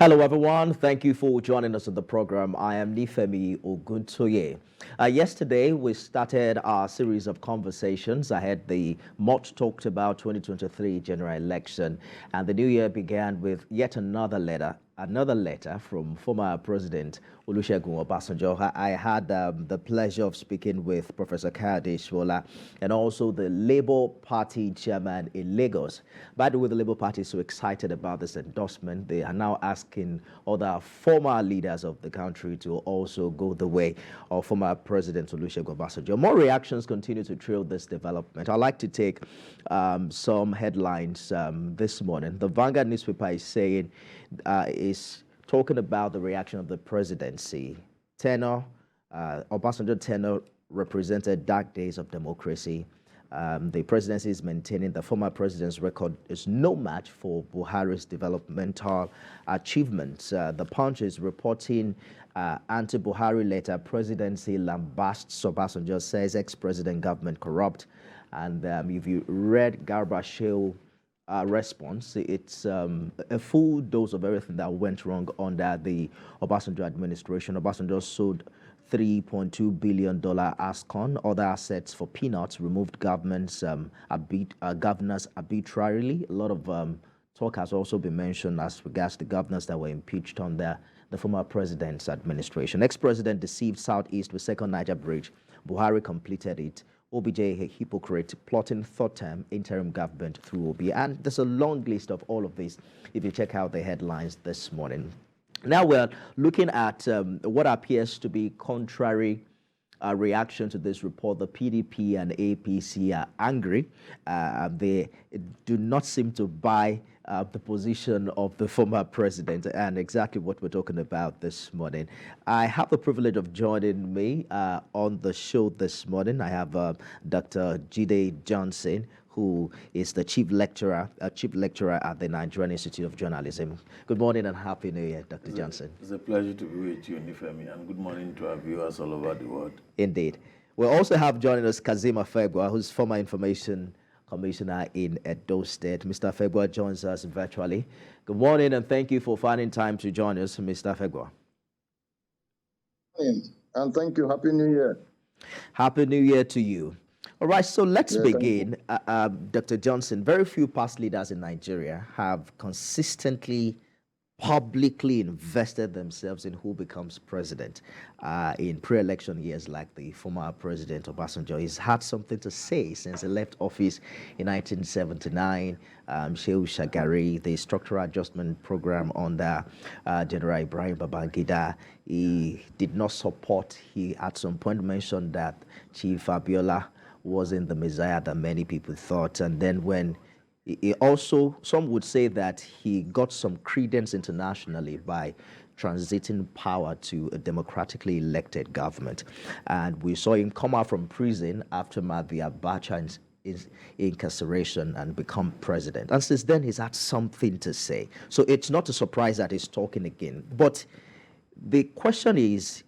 Hello, everyone. Thank you for joining us on the program. I am Nifemi Oguntoye. Yesterday, we started our series of conversations ahead the much talked about 2023 general election, and the new year began with yet another letter from former President Olusegun Obasanjo. I had the pleasure of speaking with Professor Kayode and also the Labour Party chairman in Lagos. By the way, the Labour Party is so excited about this endorsement. They are now asking other former leaders of the country to also go the way of former President Olusegun Obasanjo. More reactions continue to trail this development. I'd like to take some headlines this morning. The Vanguard newspaper is talking about the reaction of the presidency. Obasanjo tenure represented dark days of democracy. The presidency is maintaining the former president's record is no match for Buhari's developmental achievements. The Punch is reporting anti-Buhari letter, presidency lambasts Obasanjo, says ex-president government corrupt. And if you read Garba Shehu response, it's a full dose of everything that went wrong under the Obasanjo administration. Obasanjo sold $3.2 billion ASCON, other assets for peanuts, removed governors arbitrarily. A lot of talk has also been mentioned as regards the governors that were impeached under the former president's administration. Ex-president deceived Southeast with second Niger bridge. Buhari completed it. OBJ, a hypocrite, plotting third-term interim government through OB. And there's a long list of all of this if you check out the headlines this morning. Now we're looking at what appears to be contrary reaction to this report. The PDP and APC are angry. They do not seem to buy the position of the former president, and exactly what we're talking about this morning. I have the privilege of joining me on the show this morning. I have Dr. Jide Johnson, who is the chief lecturer at the Nigerian Institute of Journalism. Good morning and happy New Year, Dr. Johnson. It's a pleasure to be with you, Nifemi, and good morning to our viewers all over the world. Indeed. We'll also have joining us Kazeem Afegbua, who's former information commissioner in Edo State. Mr. Afegbua joins us virtually. Good morning and thank you for finding time to join us, Mr. Afegbua. And thank you. Happy New Year. Happy New Year to you. All right, so let's begin. Dr. Johnson, very few past leaders in Nigeria have consistently publicly invested themselves in who becomes president. In pre-election years like the former President Obasanjo, he's had something to say since he left office in 1979. Shehu Shagari, the structural adjustment program under General Ibrahim Babangida, he did not support. He at some point mentioned that Chief Abiola wasn't the Messiah that many people thought. And then when he also, some would say that he got some credence internationally by transiting power to a democratically elected government. And we saw him come out from prison after Mavi Abacha's incarceration and become president. And since then, he's had something to say. So it's not a surprise that he's talking again. But the question is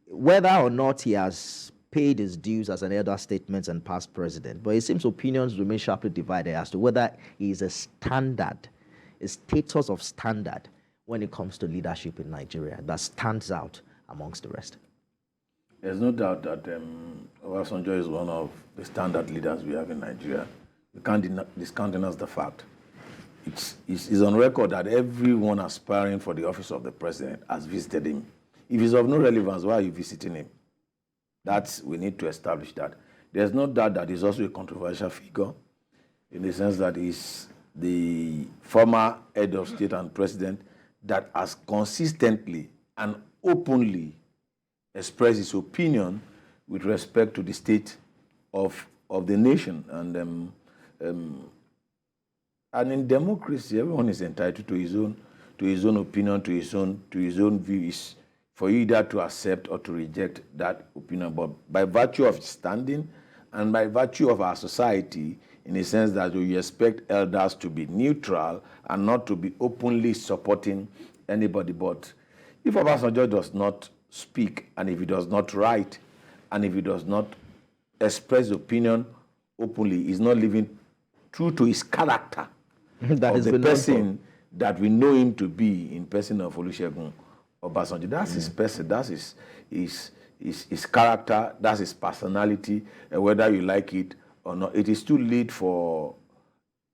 whether or not he has paid his dues as an elder statesman and past president, but it seems opinions remain sharply divided as to whether he is a status of standard when it comes to leadership in Nigeria that stands out amongst the rest. There's no doubt that Obasanjo is one of the standard leaders we have in Nigeria. We can't discountenance the fact. It's on record that everyone aspiring for the office of the president has visited him. If he's of no relevance, why are you visiting him? We need to establish that. There's no doubt that he's also a controversial figure in the sense that he's the former head of state and president that has consistently and openly expressed his opinion with respect to the state of the nation. And in democracy, everyone is entitled to his own opinion, to his own views, for you either to accept or to reject that opinion. But by virtue of standing and by virtue of our society, in the sense that we expect elders to be neutral and not to be openly supporting anybody. But if Obasanjo does not speak, and if he does not write, and if he does not express opinion openly, he's not living true to his character that of the person that we know him to be in person of Olusegun Obasanjo. That's his person, that's his character, that's his personality, and whether you like it or not. It is too late for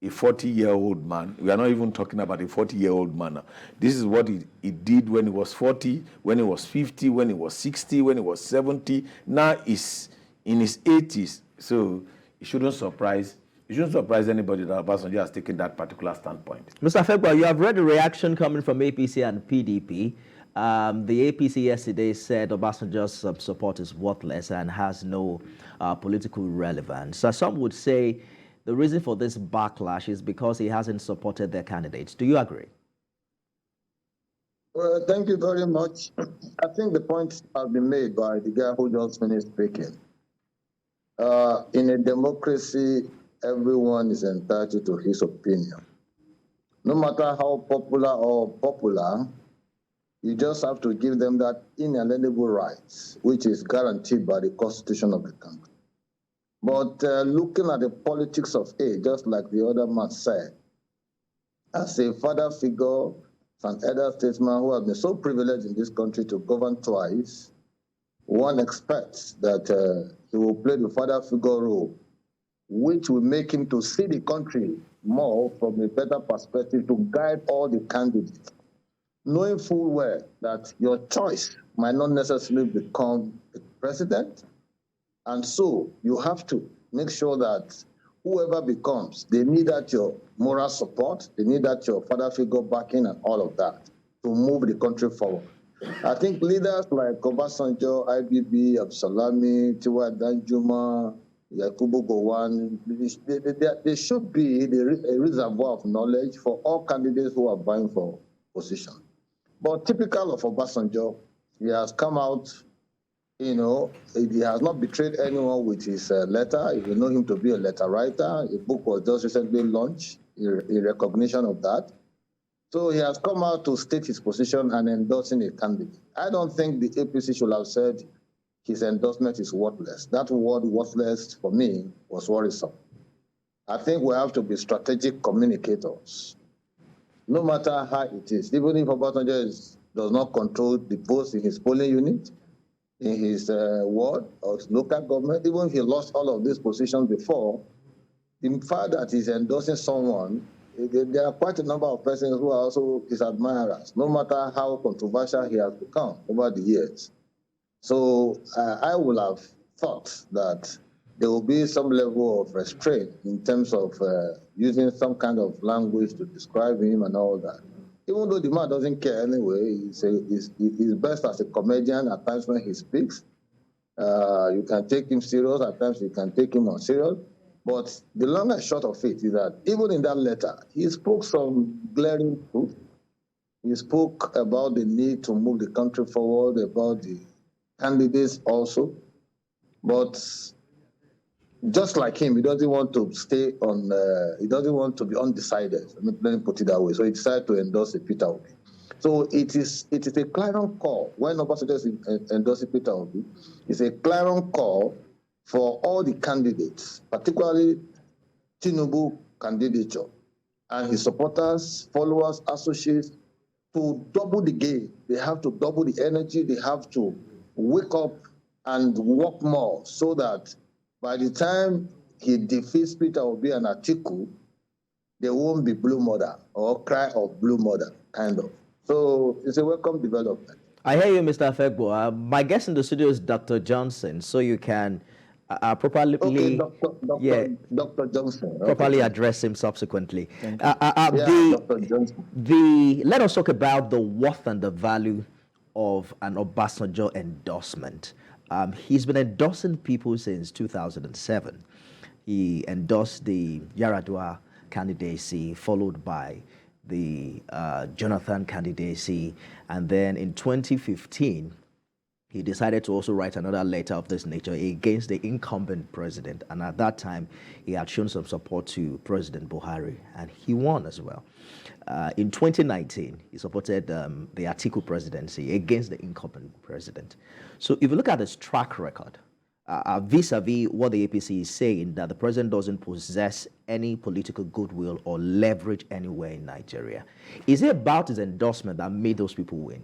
a 40-year-old man. We are not even talking about a 40-year-old man now. This is what he did when he was 40, when he was 50, when he was 60, when he was 70. Now he's in his 80s. So it shouldn't surprise anybody that Obasanjo has taken that particular standpoint. Mr. Afegbua, you have read the reaction coming from APC and PDP. The APC yesterday said Obasanjo's support is worthless and has no political relevance. So some would say the reason for this backlash is because he hasn't supported their candidates. Do you agree? Well, thank you very much. I think the point has been made by the guy who just finished speaking. In a democracy, everyone is entitled to his opinion. No matter how popular, you just have to give them that inalienable rights, which is guaranteed by the Constitution of the country. But looking at the politics of age, just like the other man said, as a father figure, an elder statesman who has been so privileged in this country to govern twice, one expects that he will play the father figure role, which will make him to see the country more from a better perspective to guide all the candidates, knowing full well that your choice might not necessarily become the president. And so you have to make sure that whoever becomes, they need that your moral support, they need that your father figure backing and all of that to move the country forward. I think leaders like Obasanjo, IBB, Absalami, Tiwa Danjuma, Yakubu Gowon, they should be a reservoir of knowledge for all candidates who are vying for position. But typical of Obasanjo, he has come out, he has not betrayed anyone with his letter. You know him to be a letter writer. A book was just recently launched in recognition of that. So he has come out to state his position and endorsing a candidate. I don't think the APC should have said his endorsement is worthless. That word worthless for me was worrisome. I think we have to be strategic communicators, no matter how it is. Even if Obasanjo does not control the votes in his polling unit, in his ward or his local government, even if he lost all of these positions before, the fact that he's endorsing someone, there are quite a number of persons who are also his admirers, no matter how controversial he has become over the years. So I would have thought that there will be some level of restraint in terms of using some kind of language to describe him and all that. Even though the man doesn't care anyway, he's best as a comedian at times when he speaks. You can take him serious, at times you can take him unserious. But the long and short of it is that even in that letter, he spoke some glaring truth. He spoke about the need to move the country forward, about the candidates also. But just like him, he doesn't want to stay on, he doesn't want to be undecided. Let me put it that way. So he decided to endorse Peter Obi. So it is a clarion call. When Obasanjo is endorsing Peter Obi, it's a clarion call for all the candidates, particularly Tinubu candidature, and his supporters, followers, associates, to double the game. They have to double the energy. They have to wake up and work more so that by the time he defeats Peter Obi and Atiku, there won't be blue mother or cry of blue mother, kind of. So it's a welcome development. I hear you, Mr. Afegbua. My guest in the studio is Dr. Johnson, so you can properly, Dr. Johnson. Properly address him subsequently. Dr. Johnson. Let us talk about the worth and the value of an Obasanjo endorsement. He's been endorsing people since 2007. He endorsed the Yar'Adua candidacy, followed by the Jonathan candidacy, and then in 2015, he decided to also write another letter of this nature against the incumbent president. And at that time, he had shown some support to President Buhari, and he won as well. In 2019, he supported the Atiku presidency against the incumbent president. So if you look at his track record, vis-a-vis what the APC is saying, that the president doesn't possess any political goodwill or leverage anywhere in Nigeria. Is it about his endorsement that made those people win?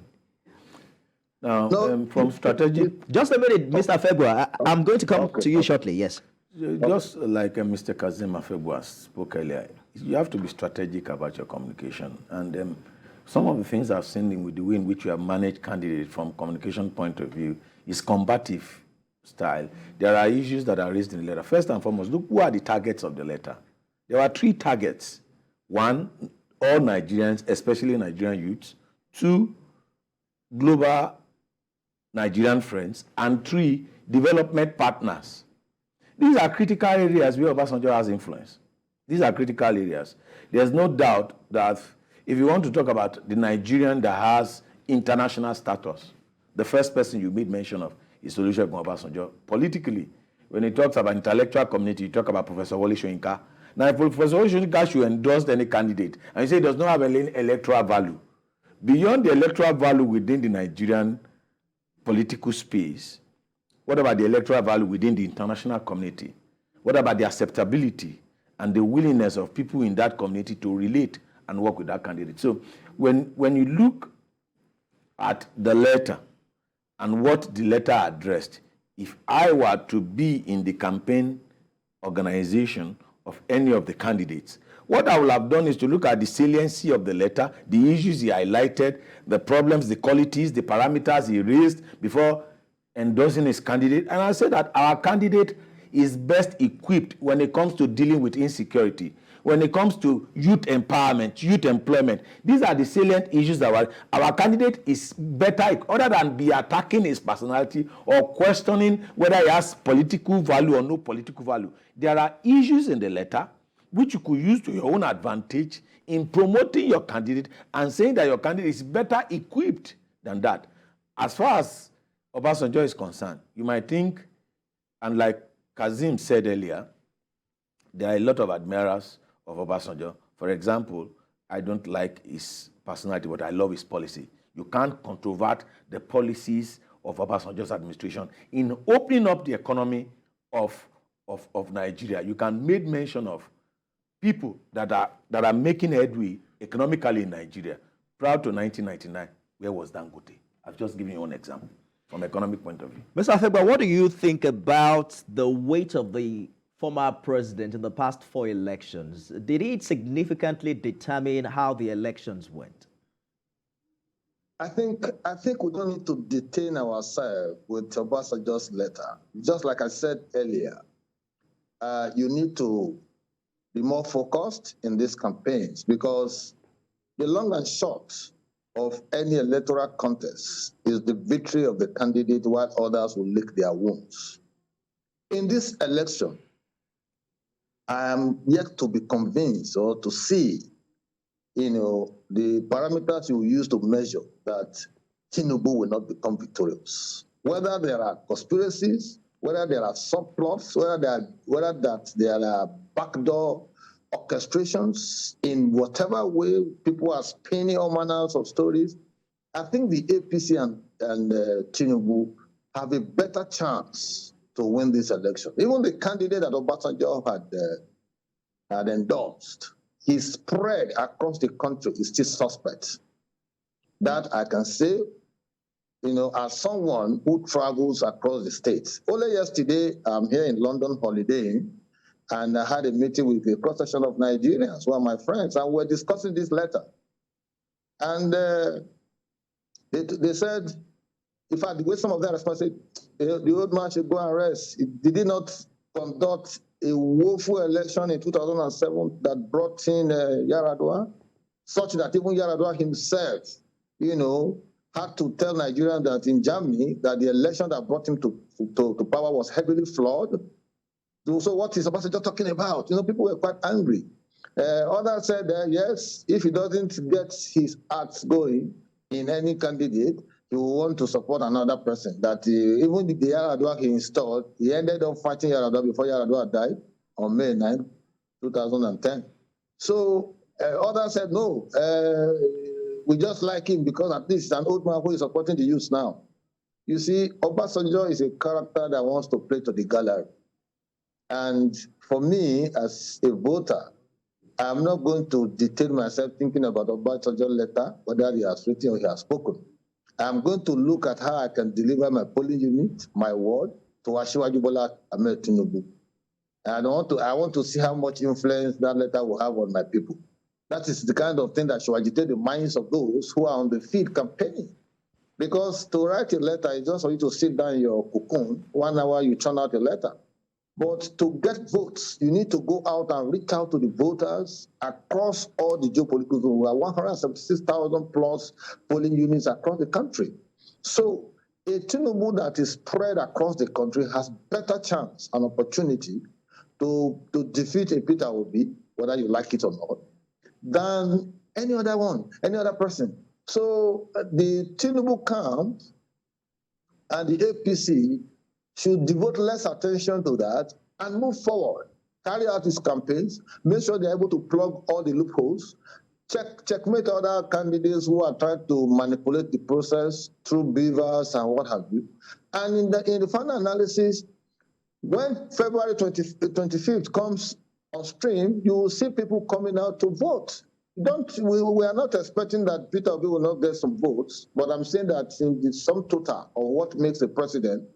Now, No, from strategic, Just a minute, Mr. Afegbua. I'm going to come to you shortly. Yes. just like Mr. Kazeem Afegbua spoke earlier, you have to be strategic about your communication. And some of the things I've seen with the way in which you have managed candidates from communication point of view is combative style. There are issues that are raised in the letter. First and foremost, look who are the targets of the letter. There were 3 targets. 1, all Nigerians, especially Nigerian youths. 2, global Nigerian friends. And 3, development partners. These are critical areas where Obasanjo has influence. These are critical areas. There's no doubt that if you want to talk about the Nigerian that has international status, the first person you made mention of is Olusegun Obasanjo. Politically, when he talks about intellectual community, you talk about Professor Wole Soyinka. Now, if Professor Wole Soyinka should endorse any candidate, and you say it does not have any electoral value, beyond the electoral value within the Nigerian political space, what about the electoral value within the international community? What about the acceptability and the willingness of people in that community to relate and work with that candidate? So when you look at the letter and what the letter addressed, if I were to be in the campaign organization of any of the candidates, what I would have done is to look at the saliency of the letter, the issues he highlighted, the problems, the qualities, the parameters he raised before endorsing his candidate. And I said that our candidate is best equipped when it comes to dealing with insecurity, when it comes to youth empowerment, youth employment. These are the salient issues that our candidate is better, other than be attacking his personality or questioning whether he has political value or no political value. There are issues in the letter which you could use to your own advantage in promoting your candidate and saying that your candidate is better equipped than that. As far as Obasanjo is concerned, you might think, and like Kazeem said earlier, there are a lot of admirers of Obasanjo. For example, I don't like his personality, but I love his policy. You can't controvert the policies of Obasanjo's administration in opening up the economy of Nigeria. You can make mention of people that are making headway economically in Nigeria. Prior to 1999, where was Dangote? I've just given you one example from economic point of view. Mr. Afegbua, what do you think about the weight of the former president in the past 4 elections? Did it significantly determine how the elections went? I think we don't need to detain ourselves with Obasanjo's letter. Just like I said earlier, you need to be more focused in these campaigns, because the long and short of any electoral contest is the victory of the candidate, while others will lick their wounds. In this election, I am yet to be convinced or to see, the parameters you use to measure that Tinubu will not become victorious. Whether there are conspiracies, whether there are subplots, whether there are backdoor orchestrations in whatever way people are spinning all manners of stories, I think the APC and Tinubu have a better chance to win this election. Even the candidate that Obasanjo had endorsed, his spread across the country is still suspect. That I can say, as someone who travels across the states. Only yesterday, I'm here in London holidaying, and I had a meeting with a cross-section of Nigerians who are my friends, and we're discussing this letter. And they said, in fact, the way some of them responded, the old man should go and rest. Did he not conduct a woeful election in 2007 that brought in Yar'Adua, such that even Yar'Adua himself, had to tell Nigerians that in Germany, that the election that brought him to power was heavily flawed? So what is Obasanjo talking about? People were quite angry. Others said, yes, if he doesn't get his acts going in any candidate, he will want to support another person. That even the Yar'Adua he installed, he ended up fighting Yar'Adua before Yar'Adua died on May 9, 2010. So others said, no, we just like him because at least he's an old man who is supporting the youth now. You see, Obasanjo is a character that wants to play to the gallery. And for me, as a voter, I'm not going to detain myself thinking about Obasanjo letter, whether he has written or he has spoken. I'm going to look at how I can deliver my polling unit, my word, to Asiwaju Bola Ahmed Tinubu. And I want to see how much influence that letter will have on my people. That is the kind of thing that should agitate the minds of those who are on the field campaigning. Because to write a letter is just for you to sit down in your cocoon, 1 hour you turn out a letter. But to get votes, you need to go out and reach out to the voters across all the geopolitical zones. We have 176,000 plus polling units across the country. So a Tinubu that is spread across the country has better chance and opportunity to defeat a Peter Obi, whether you like it or not, than any other one, any other person. So the Tinubu camp and the APC should devote less attention to that and move forward, carry out his campaigns, make sure they're able to plug all the loopholes, checkmate other candidates who are trying to manipulate the process through beavers and what have you. And in the final analysis, when February 25th comes on stream, you will see people coming out to vote. We are not expecting that Peter Obi will not get some votes, but I'm saying that in the sum total of what makes the president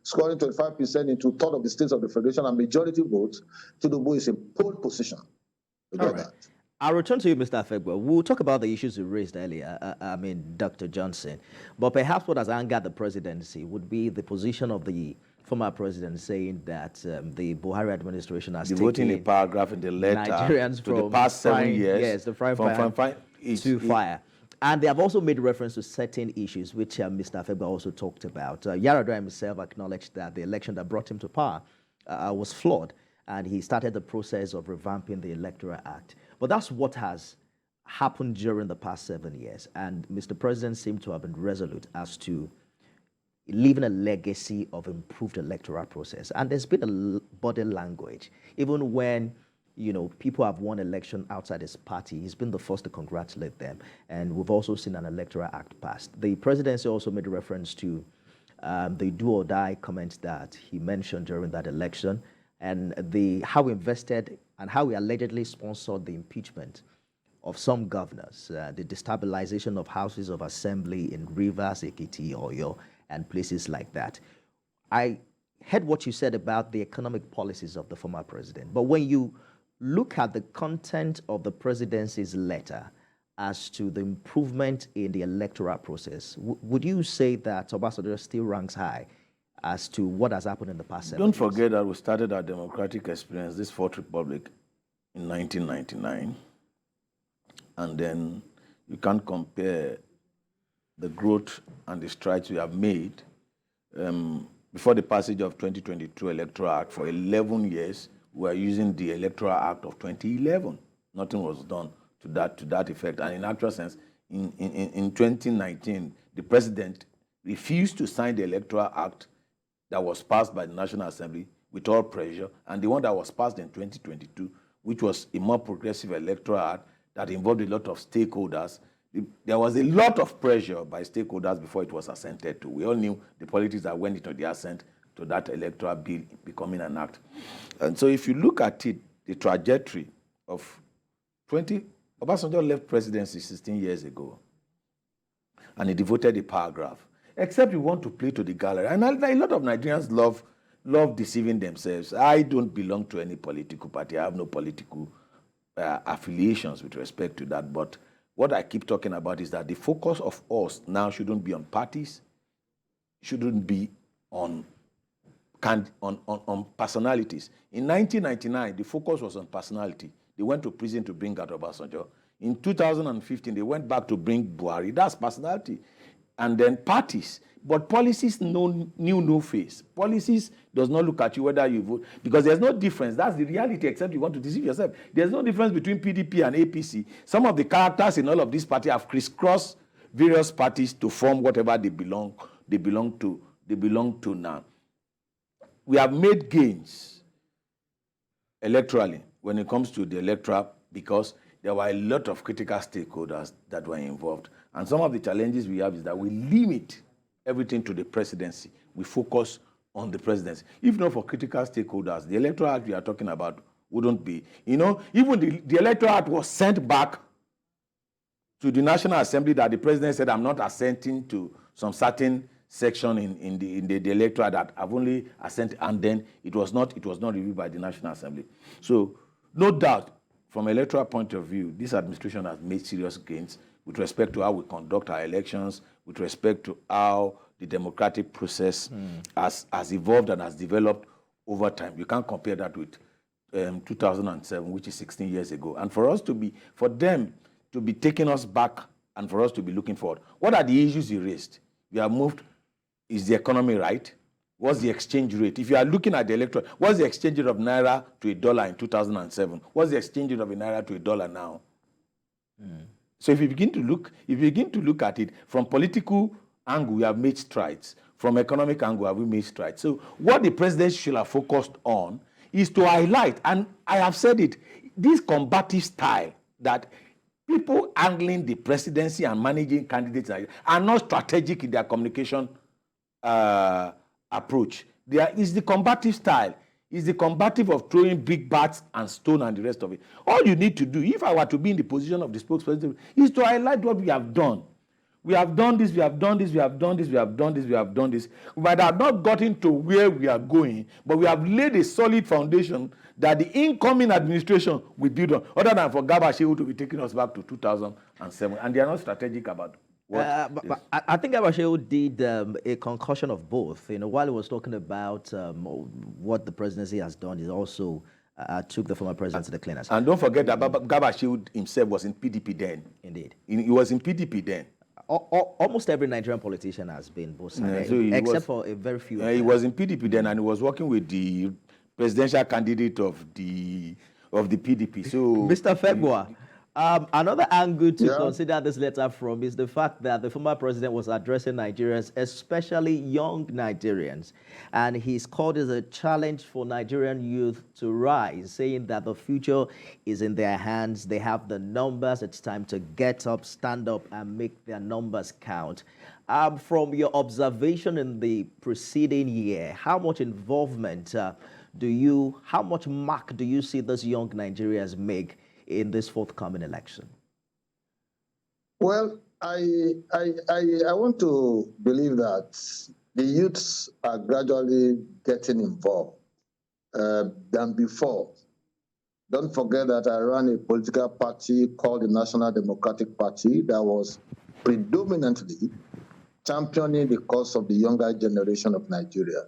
scoring 25% into third of the states of the federation and majority votes, Tinubu is in pole position. All right. I'll return to you, Mr. Afegbua. We'll talk about the issues you raised earlier, Dr. Johnson. But perhaps what has angered the presidency would be the position of the former president saying that the Buhari administration has devoting a paragraph in the letter Nigerians to the past 7 years. Yes, the frying pan to fire. And they have also made reference to certain issues, which Mr. Afegbua also talked about. Yar'Adua himself acknowledged that the election that brought him to power was flawed, and he started the process of revamping the Electoral Act. But that's what has happened during the past 7 years, and Mr. President seemed to have been resolute as to leaving a legacy of improved electoral process. And there's been a body language, even when people have won election outside his party. He's been the first to congratulate them. And we've also seen an electoral act passed. The presidency also made reference to the do or die comments that he mentioned during that election, and how he invested and how he allegedly sponsored the impeachment of some governors, the destabilization of houses of assembly in Rivers, Ekiti, Oyo, and places like that. I heard what you said about the economic policies of the former president, but when you look at the content of the presidency's letter as to the improvement in the electoral process, would you say that Obasanjo still ranks high as to what has happened in the past 7 years? Don't forget that we started our democratic experience, this Fourth Republic, in 1999. And then you can't compare the growth and the strides we have made before the passage of 2022 Electoral Act. For 11 years, we are using the Electoral Act of 2011. Nothing was done to that effect. And in actual sense, in 2019, the president refused to sign the Electoral Act that was passed by the National Assembly with all pressure, and the one that was passed in 2022, which was a more progressive Electoral Act that involved a lot of stakeholders. There was a lot of pressure by stakeholders before it was assented to. We all knew the politics that went into the assent to that electoral bill becoming an act. And so if you look at it, the trajectory of Obasanjo left presidency 16 years ago, and he devoted a paragraph, except you want to play to the gallery. And a lot of Nigerians love deceiving themselves. I don't belong to any political party. I have no political affiliations with respect to that. But what I keep talking about is that the focus of us now shouldn't be on parties, shouldn't be on personalities. In 1999, the focus was on personality. They went to prison to bring out Obasanjo. In 2015, they went back to bring Buhari. That's personality. And then parties. But policies knew no face. Policies does not look at you whether you vote, because there's no difference. That's the reality, except you want to deceive yourself. There's no difference between PDP and APC. Some of the characters in all of these parties have crisscrossed various parties to form whatever they belong to now. We have made gains electorally when it comes to the electoral, because there were a lot of critical stakeholders that were involved. And some of the challenges we have is that we limit everything to the presidency. We focus on the presidency. If not for critical stakeholders, the electoral act we are talking about wouldn't be. Even the electoral act was sent back to the National Assembly that the president said, I'm not assenting to some certain section in the electoral that I've only assented, and then it was not reviewed by the National Assembly. So no doubt, from an electoral point of view, this administration has made serious gains with respect to how we conduct our elections, with respect to how the democratic process has evolved and has developed over time. You can't compare that with 2007, which is 16 years ago. And for them to be taking us back and for us to be looking forward. What are the issues you raised? We have moved. Is the economy right? What's the exchange rate? If you are looking at the electoral, what's the exchange rate of naira to $1 in 2007? What's the exchange rate of a naira to $1 now? So if you begin to look at it from political angle, we have made strides. From economic angle, have we made strides? So what the president should have focused on is to highlight, and I have said it, this combative style that people handling the presidency and managing candidates are not strategic in their communication approach. There is the combative style, is the combative of throwing big bats and stone and the rest of it. All you need to do, if I were to be in the position of the spokesperson, is to highlight what we have done. We have done this, we have done this, we have done this, we have done this, we have done this. We might have not gotten to where we are going, but we have laid a solid foundation that the incoming administration will build on, other than for Garba Shehu to be taking us back to 2007. And they are not strategic about but I think Garba Shehu did a concussion of both. While he was talking about what the presidency has done, he also took the former president to the cleaners. And don't forget that Garba Shehu himself was in PDP then. Indeed. He was in PDP then. Almost every Nigerian politician has been both sides, except for a very few. He was in PDP then, and he was working with the presidential candidate of the PDP. So, Mr. Afegbua, another angle to consider this letter from is the fact that the former president was addressing Nigerians, especially young Nigerians, and he's called it a challenge for Nigerian youth to rise, saying that the future is in their hands. They have the numbers. It's time to get up, stand up, and make their numbers count. From your observation in the preceding year, how much involvement how much mark do you see those young Nigerians make in this forthcoming election? Well, I want to believe that the youths are gradually getting involved than before. Don't forget that I ran a political party called the National Democratic Party that was predominantly championing the cause of the younger generation of Nigeria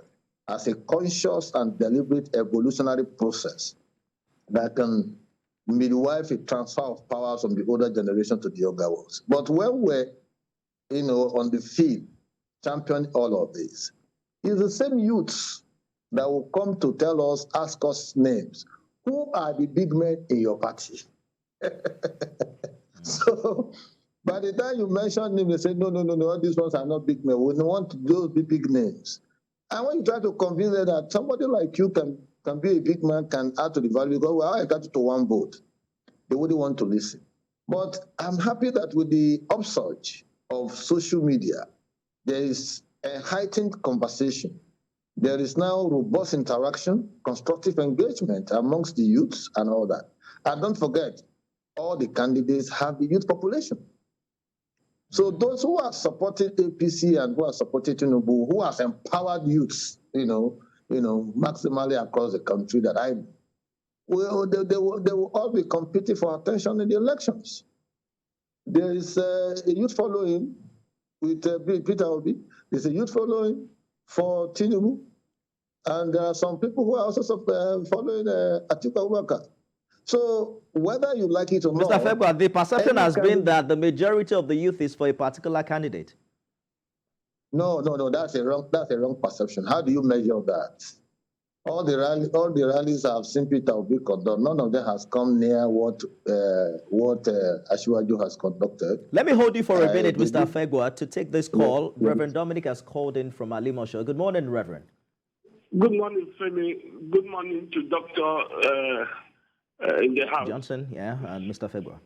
as a conscious and deliberate evolutionary process that can midwife a transfer of powers from the older generation to the younger ones. But when we're, on the field, championing all of this, it's the same youths that will come to tell us, ask us names. Who are the big men in your party? So, by the time you mention them, they say, no, all these ones are not big men. We don't want those big names. And when you try to convince them that somebody like you can be a big man, can add to the value, because well, I got it to one vote, they wouldn't want to listen. But I'm happy that with the upsurge of social media, there is a heightened conversation. There is now robust interaction, constructive engagement amongst the youths and all that. And don't forget, all the candidates have the youth population. So those who are supporting APC and who are supporting Tinubu, who has empowered youths, maximally across the country that I know, they will all be competing for attention in the elections. There is a youth following with Peter Obi. There's a youth following for Tinubu. And there are some people who are also following Atiku Abubakar. So whether you like it or not... Mr. Afegbua, the perception has been that the majority of the youth is for a particular candidate. No, that's a wrong perception. How do you measure that? All the rallies I've seen Peter Obi conduct, none of them has come near what Asiwaju has conducted. Let me hold you for a minute, Mr. Afegbua, to take this call. Yes. Reverend Dominic has called in from Alimosho. Good morning, Reverend. Good morning, Femi. Good morning to Dr. in the house. Johnson, yeah, and Mr. Afegbua.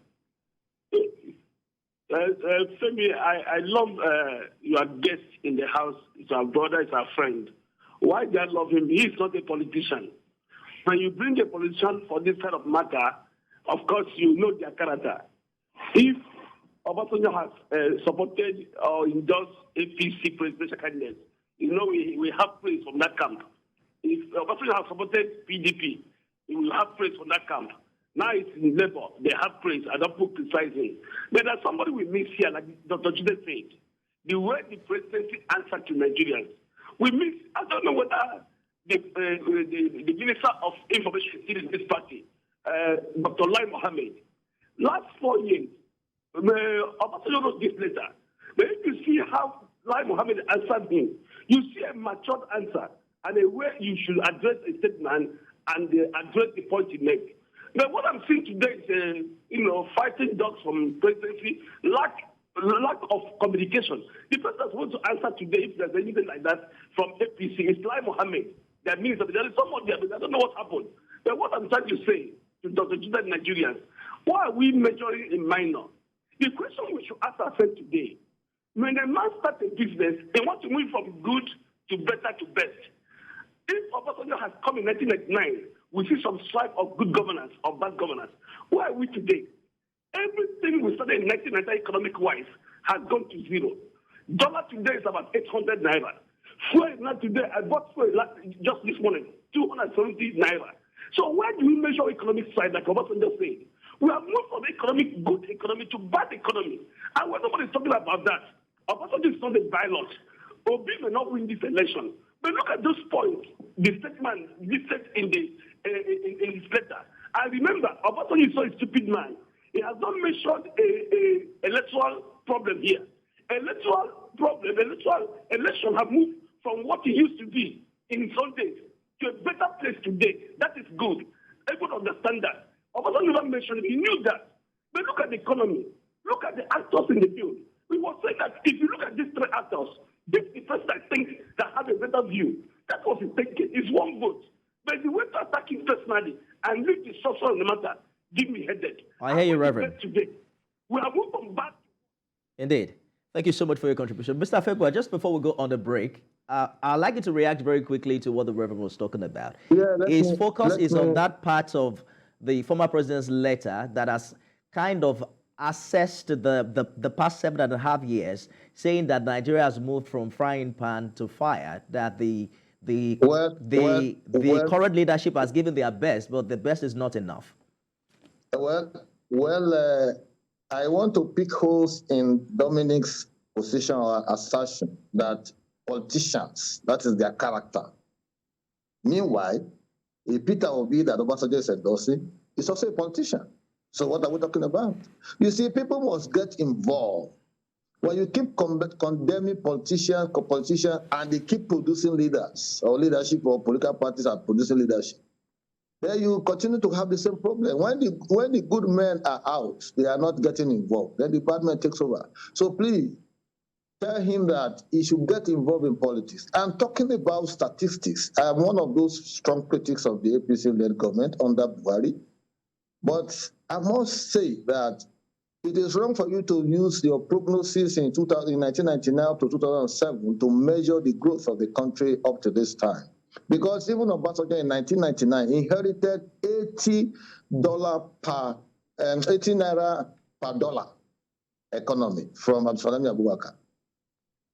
Femi, I love your guest in the house. It's our brother, it's our friend. Why do I love him? He is not a politician. When you bring a politician for this kind of matter, of course, you know their character. If Obasanjo has supported or endorsed APC presidential candidates, you know we have praise from that camp. If Obasanjo has supported PDP, we will have praise from that camp. Now it's in Labour, they have praise. I don't put criticizing. But there's somebody we miss here, like Dr. Jide said. The way the presidency answered to Nigerians, we miss. I don't know whether the Minister of Information is still in this party, Dr. Lai Mohammed. Last 4 years, Obasanjo wrote this letter. But if you see how Lai Mohammed answered him, you see a matured answer and a way you should address a statement and address the point he made. But what I'm seeing today is, fighting dogs from presidency, lack of communication. The person wants to answer today, if there's anything like that from APC, it's Lai Mohammed. That means that there is someone there, but I don't know what happened. But what I'm trying to say to Dr. Jide Nigerians, why are we measuring in minor? The question we should ask ourselves today, when a man starts a business, they want to move from good to better to best. If Obasanjo has come in 1999, we see some stripe of good governance or bad governance. Where are we today? Everything we started in 1990 economic-wise has gone to zero. Dollar today is about 800 naira. Fuel now today, I bought fuel just this morning, 270 naira. So where do we measure economic side, like Obasanjo said? We have moved from good economy to bad economy. And when somebody is talking about that, Obasanjo is not a pilot. Obi may not win this election. But look at those points the statement listed in his letter. I remember, Obasanjo is so a stupid man. He has not mentioned a electoral problem here. Electoral election have moved from what it used to be in his old days to a better place today. That is good. Everyone understand that. Obasanjo never mentioned it. He knew that. But look at the economy. Look at the actors in the field. We were saying that if you look at these three actors, this is the person I think that has a better view. That was his thinking. It's one vote. But the way to attack him personally and leave the social in the matter, give me headache. I hear you, Reverend. Today, we have moved from bad. Indeed. Thank you so much for your contribution. Mr. Afegbua, just before we go on the break, I'd like you to react very quickly to what the Reverend was talking about. His focus is on that part of the former president's letter that has kind of assessed the past 7.5 years, saying that Nigeria has moved from frying pan to fire, that the current leadership has given their best, but the best is not enough. I want to pick holes in Dominic's position or assertion that politicians, that is their character. Meanwhile, a Peter Obi that Obasanjo is endorsing is also a politician. So what are we talking about? You see, people must get involved. When you keep condemning politicians, and they keep producing leaders, or leadership, or political parties are producing leadership, then you continue to have the same problem. When the good men are out, they are not getting involved. Then the department takes over. So please, tell him that he should get involved in politics. I'm talking about statistics. I'm one of those strong critics of the APC-led government under Buhari. But I must say that it is wrong for you to use your prognosis in 1999 to 2007 to measure the growth of the country up to this time. Because even Obasanjo in 1999 inherited $80 naira per dollar economy from Abdulsalami Abubakar.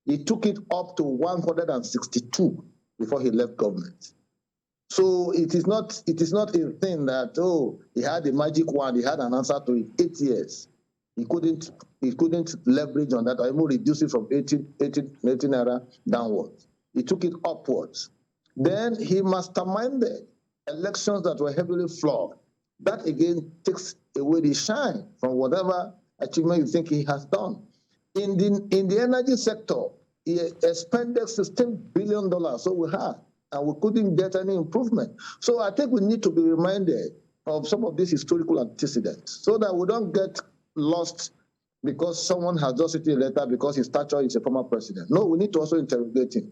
He took it up to 162 before he left government. So it is not a thing that, oh, he had a magic wand, he had an answer to it. 8 years. He couldn't leverage on that or even reduce it from 80 naira downwards. He took it upwards. Then he masterminded elections that were heavily flawed. That again takes away the shine from whatever achievement you think he has done. In the energy sector, he expended $16 billion, so we had, and we couldn't get any improvement. So I think we need to be reminded of some of these historical antecedents so that we don't get lost because someone has just written a letter because his stature is a former president. No, we need to also interrogate him.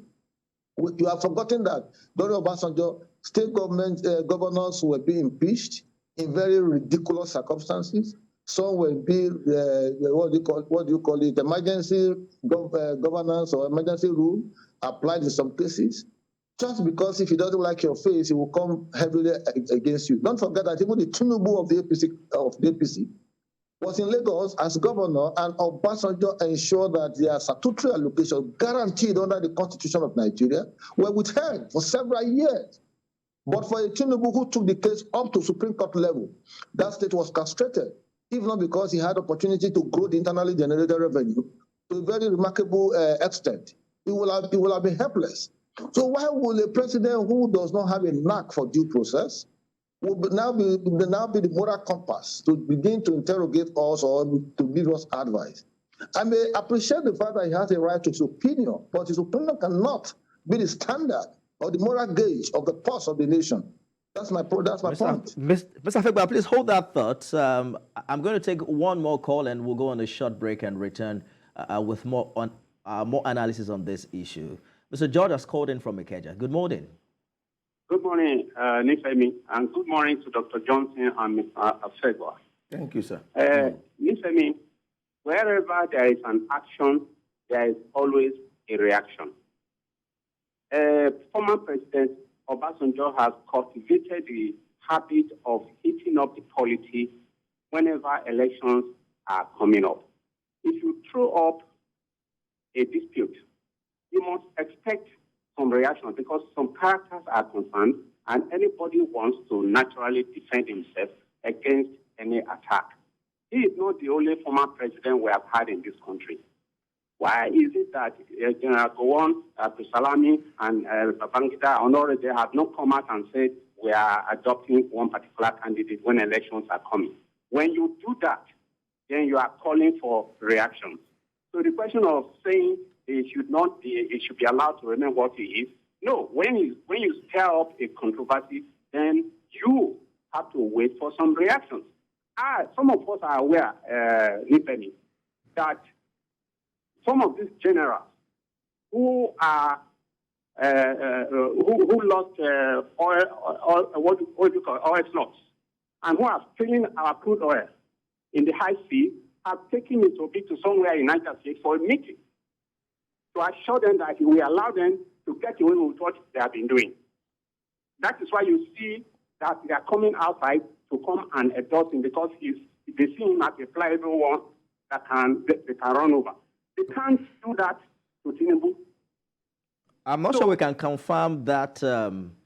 You have forgotten that during Obasanjo, state governors were being impeached in very ridiculous circumstances. Some will be what do you call it? Emergency governance or emergency rule applied in some cases. Just because if he doesn't like your face, he will come heavily against you. Don't forget that even the Tinubu of the APC was in Lagos as governor, and Obasanjo ensured that their statutory allocation guaranteed under the Constitution of Nigeria were withheld for several years. But for a Tinubu who took the case up to Supreme Court level, that state was castrated, if not because he had opportunity to grow the internally generated revenue to a very remarkable extent. He will have been helpless. So why will a president who does not have a knack for due process will now be the moral compass to begin to interrogate us or to give us advice? I may appreciate the fact that he has a right to his opinion, but his opinion cannot be the standard or the moral gauge of the pulse of the nation. That's my point. Mr. Afegbua, please hold that thought. I'm going to take one more call and we'll go on a short break and return with more analysis on this issue. Mr. George has called in from Ikeja. Good morning. Good morning, Nifemi, and good morning to Dr. Johnson and Mr. Afegbua. Thank you, sir. Nifemi, wherever there is an action, there is always a reaction. Former President Obasanjo has cultivated the habit of heating up the politics whenever elections are coming up. If you throw up a dispute, you must expect some reaction because some characters are concerned and anybody wants to naturally defend himself against any attack. He is not the only former president we have had in this country. Why is it that General Gowon, Salami, and Babangida Honore, they have not come out and said we are adopting one particular candidate when elections are coming? When you do that, then you are calling for reactions. So the question of saying it should be allowed to remain what it is. No, when you stir up a controversy, then you have to wait for some reactions. Some of us are aware, Nipeni, that some of these generals who are who lost oil slots and who are stealing our crude oil in the high sea have taken it to somewhere in Niger State for a meeting to assure them that we allow them to get away with what they have been doing. That is why you see that they are coming outside to come and endorse him because they see him as a pliable one that they can run over. They can't do that to Tinubu. I'm not sure we can confirm that allegation.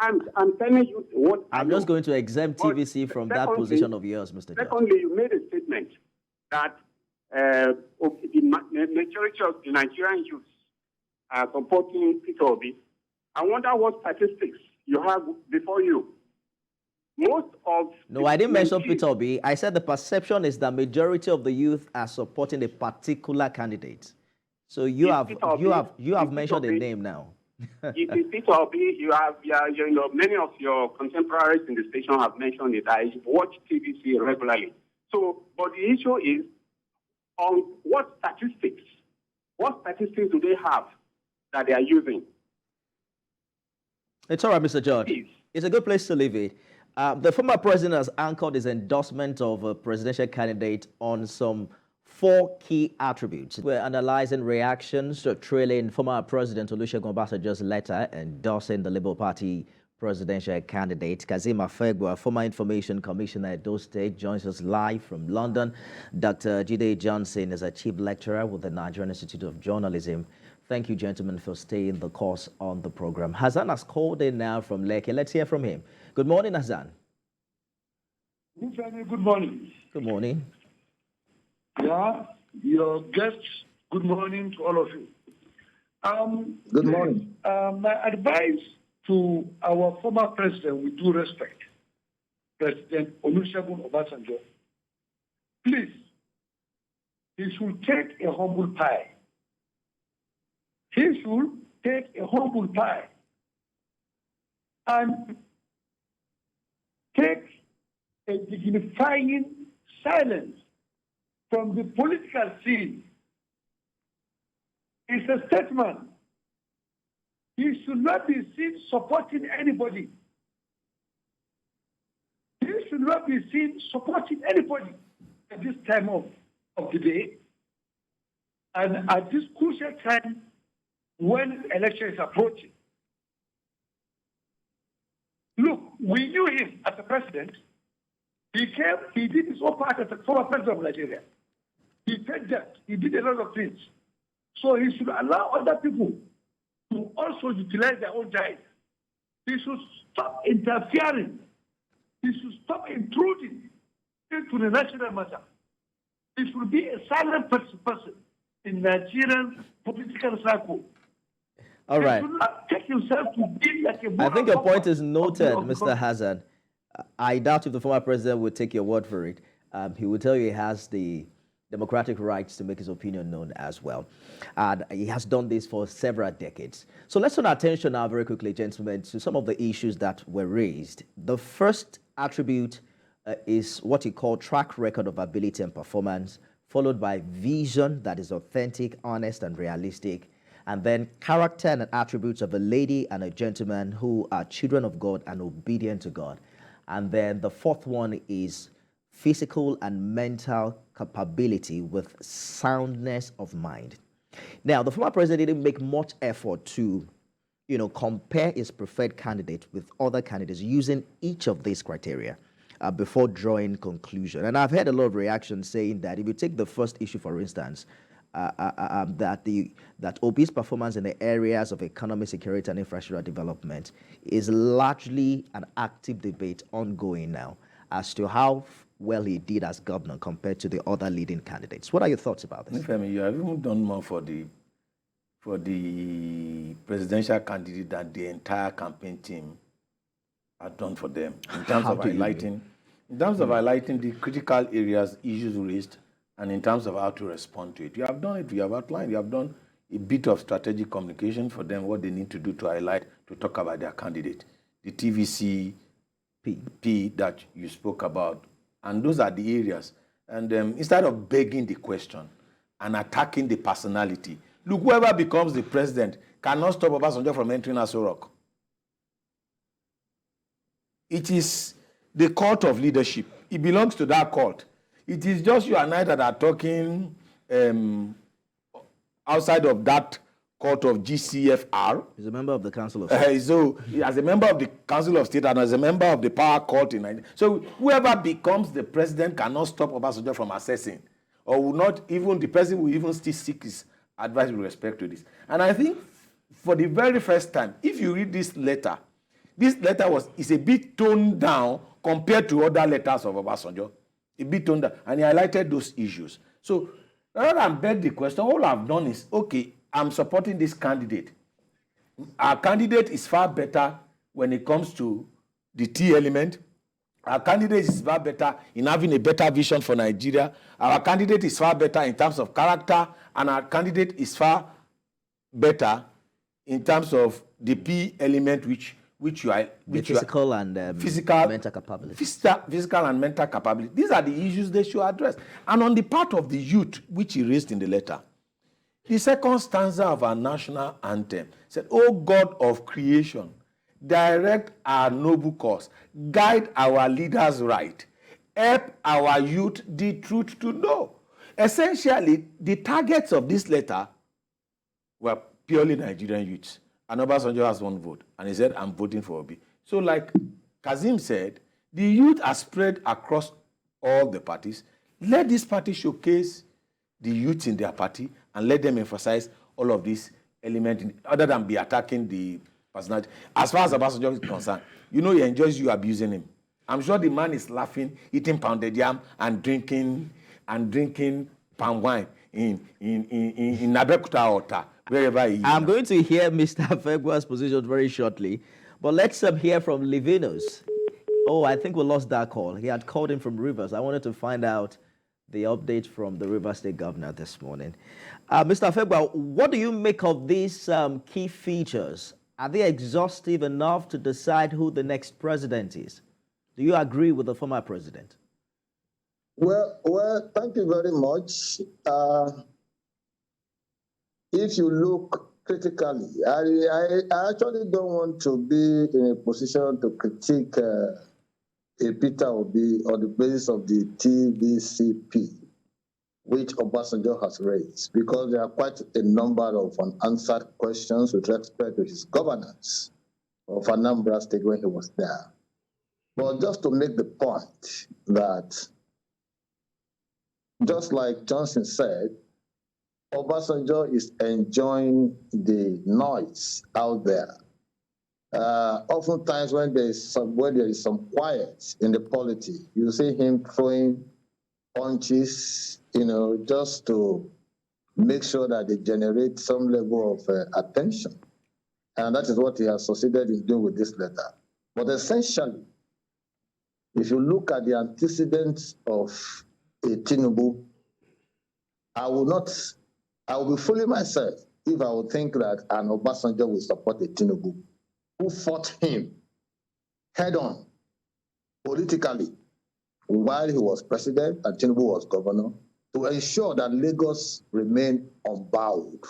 I'm telling you what I'm just going to exempt TVC from that position of yours, Mr. George. Secondly, you made a statement that the majority of the Nigerian youths are supporting Peter Obi. I wonder what statistics you have before you. No, I didn't mention Peter Obi. I said the perception is that majority of the youth are supporting a particular candidate. So you have mentioned a name now. It is Peter Obi. Many of your contemporaries in the station have mentioned it. I watch TVC regularly. So, but the issue is on what statistics do they have that they are using? It's all right, Mr. George. Please. It's a good place to leave it. The former president has anchored his endorsement of a presidential candidate on some 4 key attributes. We're analyzing reactions trailing former President Olusegun Obasanjo's letter endorsing the Labour Party presidential candidate. Kazeem Afegbua, former Information Commissioner at Edo State, joins us live from London. Dr. Jide Johnson is a chief lecturer with the Nigerian Institute of Journalism. Thank you, gentlemen, for staying the course on the program. Hassan has called in now from Lekki. Let's hear from him. Good morning, Hassan. Good morning. Good morning. Yeah, your guests, good morning to all of you. Good morning. My advice to our former president, with due respect, President Olusegun Obasanjo, please, he should take a humble pie. He should take a humble pie and take a dignifying silence from the political scene. It's a statement. He should not be seen supporting anybody. He he should not be seen supporting anybody at this time of the day. And at this crucial time when election is approaching. Look, we knew him as a president. He came, he did his own part as a former president of Nigeria. He paid debt. He did a lot of things. So he should allow other people to also utilize their own time. He should stop interfering. He should stop intruding into the national matter. He should be a silent person in Nigerian political circle. All right. He should not take himself to be like a I think your point is noted, Mr. Hassan. I doubt if the former president would take your word for it. He will tell you he has the democratic rights to make his opinion known as well. And he has done this for several decades. So let's turn our attention now very quickly, gentlemen, to some of the issues that were raised. The first attribute is what he called track record of ability and performance, followed by vision that is authentic, honest, and realistic, and then character and attributes of a lady and a gentleman who are children of God and obedient to God. And then the fourth one is physical and mental capability with soundness of mind. Now, the former president didn't make much effort to, compare his preferred candidate with other candidates using each of these criteria before drawing conclusion. And I've heard a lot of reactions saying that if you take the first issue, for instance, that Obi's performance in the areas of economic security and infrastructure development is largely an active debate ongoing now as to how well he did as governor compared to the other leading candidates. What are your thoughts about this? Femi, you have even done more for the presidential candidate than the entire campaign team had done for them in terms of highlighting the critical areas, issues raised, and in terms of how to respond to it. You have done it, you have outlined, you have done a bit of strategic communication for them, what they need to do to highlight, to talk about their candidate. The TVC P that you spoke about, and those are the areas. And instead of begging the question and attacking the personality, look, whoever becomes the president cannot stop Obasanjo from entering Aso Rock. It is the cult of leadership. It belongs to that cult. It is just you and I that are talking outside of that court of GCFR. He's a member of the Council of State. So, as a member of the Council of State and as a member of the power court in Nigeria. So, whoever becomes the president cannot stop Obasanjo from assessing, or will not even, the person will even still seek his advice with respect to this. And I think for the very first time, if you read this letter is a bit toned down compared to other letters of Obasanjo. A bit toned down, and he highlighted those issues. So, rather than beg the question, all I've done is, okay, I'm supporting this candidate. Our candidate is far better when it comes to the T element. Our candidate is far better in having a better vision for Nigeria. Our candidate is far better in terms of character, and our candidate is far better in terms of the P element, which physical and mental capability. Physical and mental capability. These are the issues they should address. And on the part of the youth, which he raised in the letter, the second stanza of our national anthem said, "O God of creation, direct our noble cause, guide our leaders right, help our youth the truth to know." Essentially, the targets of this letter were purely Nigerian youths. And Obasanjo has one vote. And he said, I'm voting for Obi. So like Kazeem said, the youth are spread across all the parties. Let this party showcase the youth in their party and let them emphasize all of these elements other than be attacking the personality. As far as Obasanjo is concerned, he enjoys you abusing him. I'm sure the man is laughing, eating pounded yam and drinking palm wine in Abeokuta Ota. Wherever he is. I'm going to hear Mr. Afegbua's position very shortly, but let's hear from Livinus. Oh, I think we lost that call. He had called in from Rivers. I wanted to find out the update from the Rivers State Governor this morning. Mr. Afegbua, what do you make of these key features? Are they exhaustive enough to decide who the next president is? Do you agree with the former president? Well, thank you very much. If you look critically, I actually don't want to be in a position to critique a Peter Obi on the basis of the TVCP, which Obasanjo has raised, because there are quite a number of unanswered questions with respect to his governance of Anambra State when he was there. But just to make the point that, just like Johnson said, Obasanjo is enjoying the noise out there. Oftentimes when there is some quiet in the polity, you see him throwing punches, just to make sure that they generate some level of attention. And that is what he has succeeded in doing with this letter. But essentially, if you look at the antecedents of a Tinubu, I will be fooling myself if I would think that an Obasanjo will support a Tinubu who fought him head-on politically while he was president and Tinubu was governor to ensure that Lagos remained unbowed.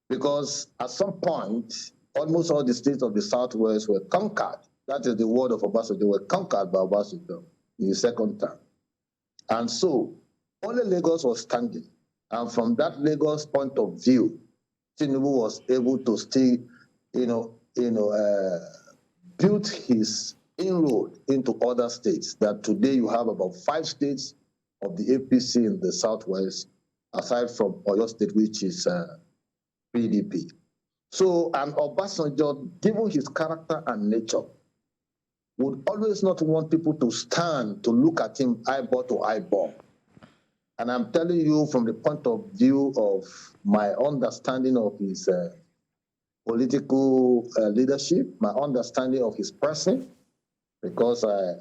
Because at some point, almost all the states of the Southwest were conquered. That is the word of Obasanjo, were conquered by Obasanjo in his second term. And so, only Lagos was standing. And from that Lagos point of view, Tinubu was able to still, build his inroad into other states. That today you have about 5 states of the APC in the Southwest, aside from Oyo State, which is PDP. So, and Obasanjo, given his character and nature, would always not want people to stand to look at him eyeball to eyeball. And I'm telling you from the point of view of my understanding of his political leadership, my understanding of his person, because I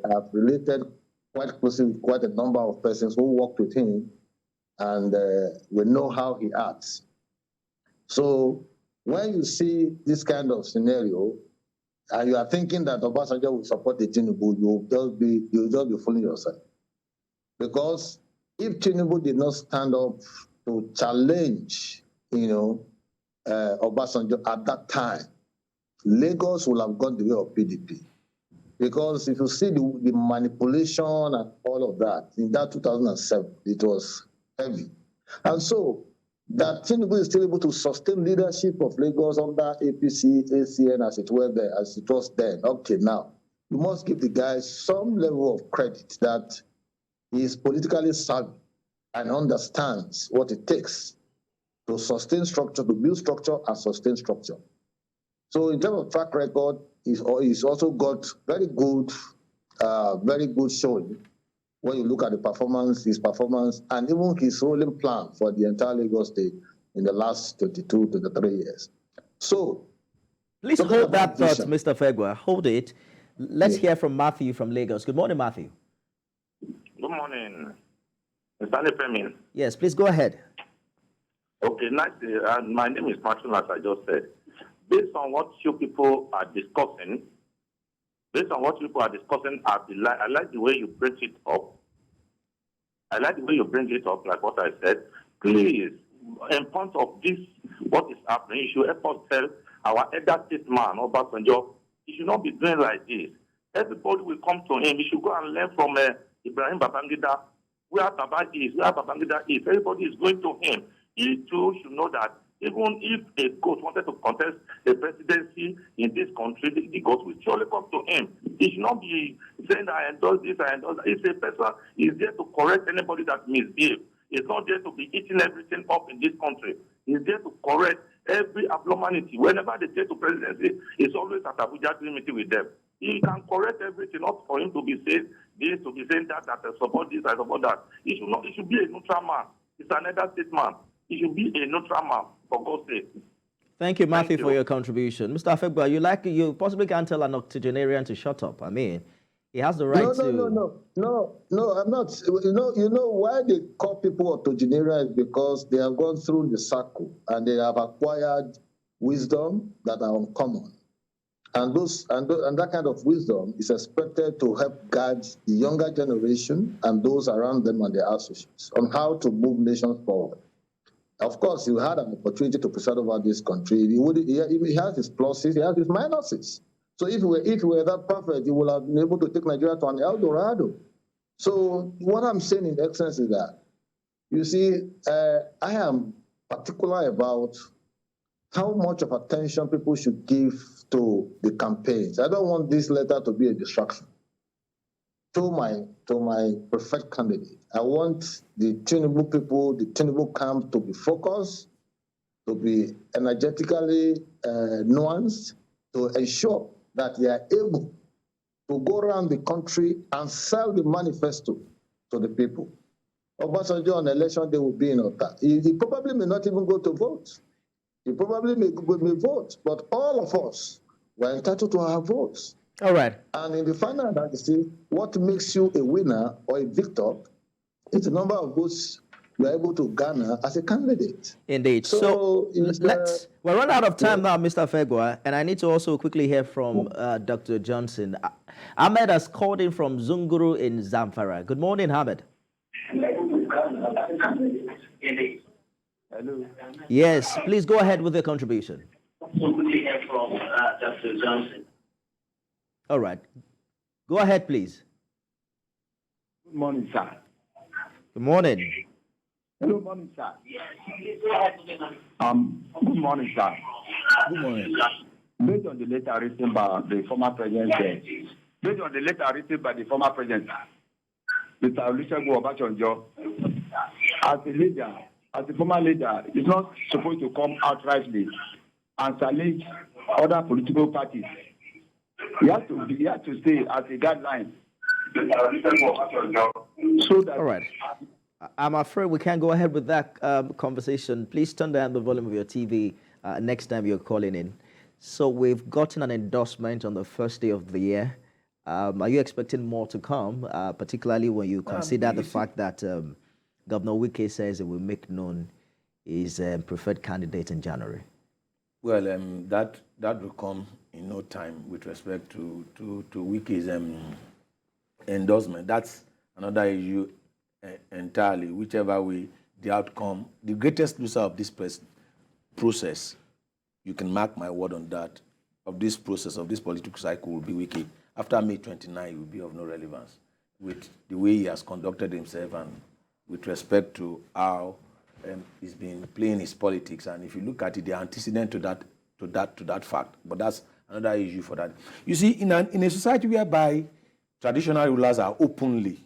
have related quite closely with quite a number of persons who worked with him, and we know how he acts. So when you see this kind of scenario, and you are thinking that Obasanjo will support the Tinubu, you'll just be fooling yourself. Because if Tinubu did not stand up to challenge, Obasanjo at that time, Lagos will have gone the way of PDP. Because if you see the manipulation and all of that, in that 2007, it was heavy. And so, that Tinubu is still able to sustain leadership of Lagos under APC, ACN, as it was then, up till now. You must give the guy some level of credit that he is politically savvy and understands what it takes to sustain structure, to build structure and sustain structure. So in terms of track record, he's also got very good showing when you look at his performance, and even his rolling plan for the entire Lagos State in the last 22 to 23 years. So, please hold that thought, Mr. Afegbua. Hold it. Let's hear from Matthew from Lagos. Good morning, Matthew. Good morning, Mr. Femi. Yes, please go ahead. Okay, nice. My name is Martin, as I just said. Based on what you people are discussing, I like the way you bring it up. Like what I said. Please, in front of this, what is happening, you should help us tell our elder statesman, Obasanjo, he should not be doing like this. Everybody will come to him. He should go and learn from Ibrahim Babangida, where Babangida is. Everybody is going to him. He too should know that even if a goat wanted to contest the presidency in this country, the goat will surely come to him. He should not be saying that I endorse this, I endorse that. If a person is there to correct anybody that misbehaves, he's not there to be eating everything up in this country. He's there to correct every abnormality. Whenever they take to presidency, it's always at Abuja doing meeting with them. He can correct everything, not for him to be saying this, to be saying that I support this, I support that. He should be a neutral man. He's another state man. He should be a neutral man, for God's sake. Thank you, Matthew, for your contribution. Mr. Afegbua, you possibly can't tell an octogenarian to shut up. I mean, he has the right to... No, I'm not. You know why they call people octogenarian is because they have gone through the circle and they have acquired wisdom that are uncommon. And that kind of wisdom is expected to help guide the younger generation and those around them and their associates on how to move nations forward. Of course, he had an opportunity to preside over this country. He has his pluses, he has his minuses. So if we were that perfect, you would have been able to take Nigeria to an El Dorado. So what I'm saying in essence is that, you see, I am particular about how much of attention people should give to the campaigns. I don't want this letter to be a distraction to my preferred candidate. I want the Tinubu people, the Tinubu camp to be focused, to be energetically nuanced, to ensure that they are able to go around the country and sell the manifesto to the people. Obasanjo on election day will be in Ota. He probably may not even go to vote. He probably may vote, but all of us were entitled to our votes. All right. And in the final analysis, what makes you a winner or a victor is the number of votes you are able to garner as a candidate. Indeed. So we're running out of time now, Mr. Afegbua, and I need to also quickly hear from Dr. Johnson. Ahmed has called in from Zunguru in Zamfara. Good morning, Ahmed. Hello. Yes, please go ahead with your contribution. Quickly hear from Dr. Johnson. All right. Go ahead, please. Good morning, sir. Good morning. Good morning, sir. Good morning, sir. Good morning. Based on the letter written by the former president, Mr. Olusegun Obasanjo, as a leader, as a former leader, is not supposed to come outrightly and challenge other political parties. He has to stay as a guideline. So that. All right. I'm afraid we can't go ahead with that conversation. Please turn down the volume of your TV next time you're calling in. So we've gotten an endorsement on the first day of the year. Are you expecting more to come, particularly when you consider the fact that Governor Wike says it will make known his preferred candidate in January? Well, that will come in no time with respect to Wike's endorsement. That's another issue entirely, whichever way the outcome. The greatest loser of this process, you can mark my word on that, of this process, of this political cycle will be Wike. After May 29, he will be of no relevance with the way he has conducted himself and with respect to how he's been playing his politics. And if you look at it, the antecedent to that fact. But that's another issue for that. You see, in a society whereby traditional rulers are openly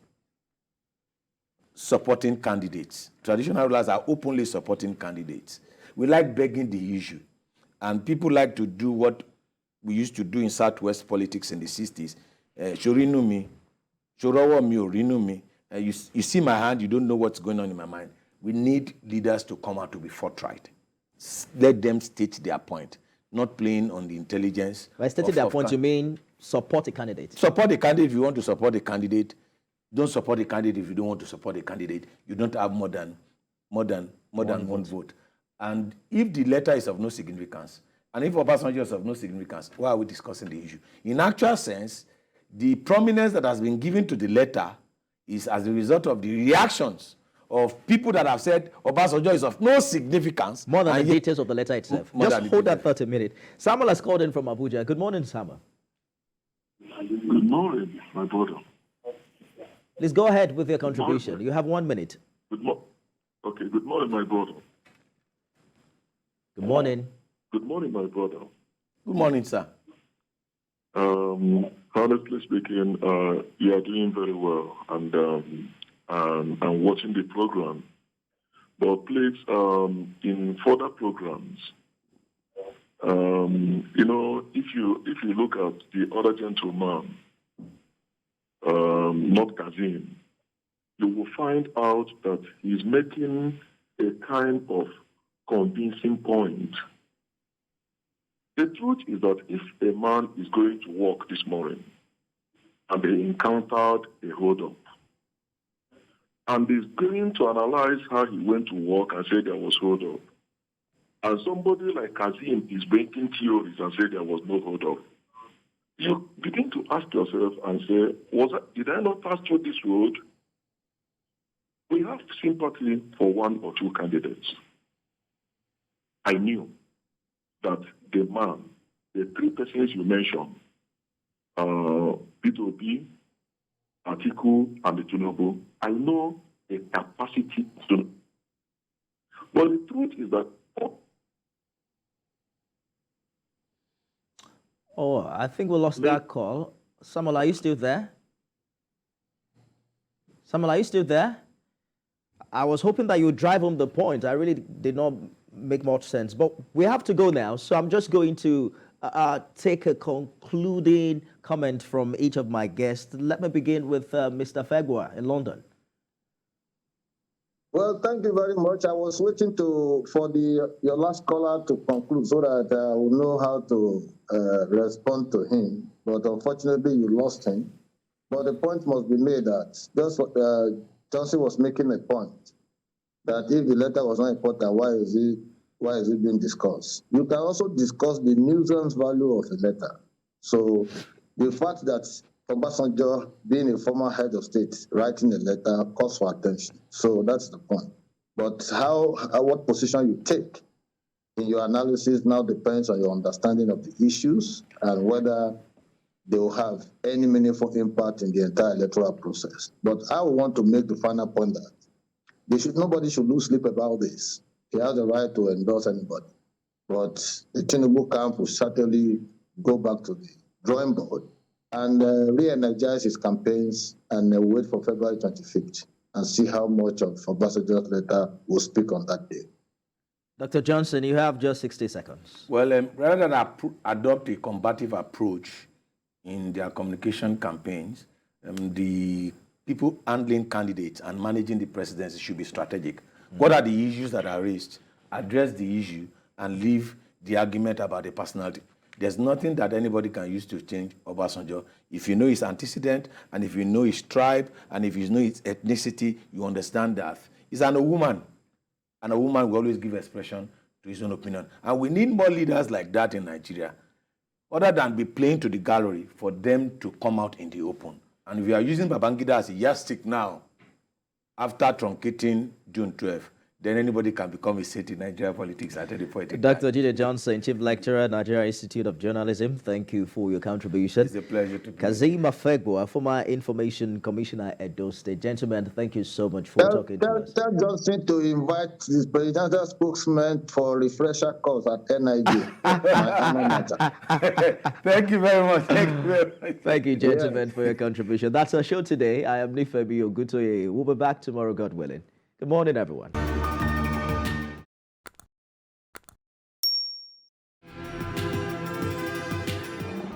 supporting candidates, we like begging the issue. And people like to do what we used to do in Southwest politics in the 60s. Shorinumi, Shorowo mi orinumi. You see my hand, you don't know what's going on in my mind. We need leaders to come out to be forthright. Let them state their point, not playing on the intelligence. By stating their point, you mean support a candidate? Support a candidate if you want to support a candidate. Don't support a candidate if you don't want to support a candidate. You don't have more than one vote. And if the letter is of no significance, and if Obasanjo is of no significance, why are we discussing the issue? In actual sense, the prominence that has been given to the letter is as a result of the reactions of people that have said Obasanjo is of no significance. More than the details of the letter itself. Just hold that 30 minutes. Samuel has called in from Abuja. Good morning, Samuel. Good morning, my brother. Please go ahead with your contribution. You have 1 minute. Okay, good morning, my brother. Good morning. Good morning, my brother. Good morning, sir. Honestly speaking, you are doing very well, and I'm watching the program. But please, in further programs, if you look at the other gentleman, not Kazeem, you will find out that he's making a kind of convincing point. The truth is that if a man is going to work this morning and he encountered a hold-up and is going to analyze how he went to work and say there was hold-up, and somebody like Kazeem is breaking theories and say there was no hold-up, you begin to ask yourself and say, did I not pass through this road? We have sympathy for one or two candidates. I knew that the man, the three persons you mentioned, P2P, Atiku, and the Tinubu, I know the capacity to. But the truth is that. Oh, I think we lost that call. Samuel, are you still there? Samuel, are you still there? I was hoping that you would drive home the point. I really did not make much sense. But we have to go now, so I'm just going to take a concluding comment from each of my guests. Let me begin with Mr. Afegbua in London. Well, thank you very much. I was waiting for your last caller to conclude so that I will know how to respond to him. But unfortunately, you lost him. But the point must be made that just what Johnson was making a point that if the letter was not important, why is it being discussed? You can also discuss the nuisance value of a letter. So the fact that Obasanjo, being a former head of state, writing a letter calls for attention. So that's the point. But what position you take in your analysis now depends on your understanding of the issues and whether they will have any meaningful impact in the entire electoral process. But I want to make the final point that nobody should lose sleep about this. He has the right to endorse anybody. But the Tinubu camp will certainly go back to the drawing board and re-energize his campaigns and wait for February 25th and see how much of Obasanjo's letter will speak on that day. Dr. Johnson, you have just 60 seconds. Well, rather than adopt a combative approach in their communication campaigns, the people handling candidates and managing the presidency should be strategic. What are the issues that are raised? Address the issue and leave the argument about the personality. There's nothing that anybody can use to change Obasanjo. If you know his antecedent, and if you know his tribe, and if you know his ethnicity, you understand that. He's a woman, and a woman will always give expression to his own opinion. And we need more leaders like that in Nigeria, other than be playing to the gallery, for them to come out in the open. And if we are using Babangida as a yardstick now, after truncating June 12th, then anybody can become a saint in Nigerian politics at any point in Dr. time. Jide Johnson, Chief Lecturer, Nigerian Institute of Journalism, thank you for your contribution. It's a pleasure to be Kazeem Afegbua, former Information Commissioner, Edo State. Gentlemen, thank you so much for talking to us. Tell Johnson to invite the presidential spokesman for refresher course at NIG. Thank you very much. Thank you very much. Thank you, gentlemen, for your contribution. That's our show today. I am Nifebi Ogutoye. We'll be back tomorrow, God willing. Good morning, everyone.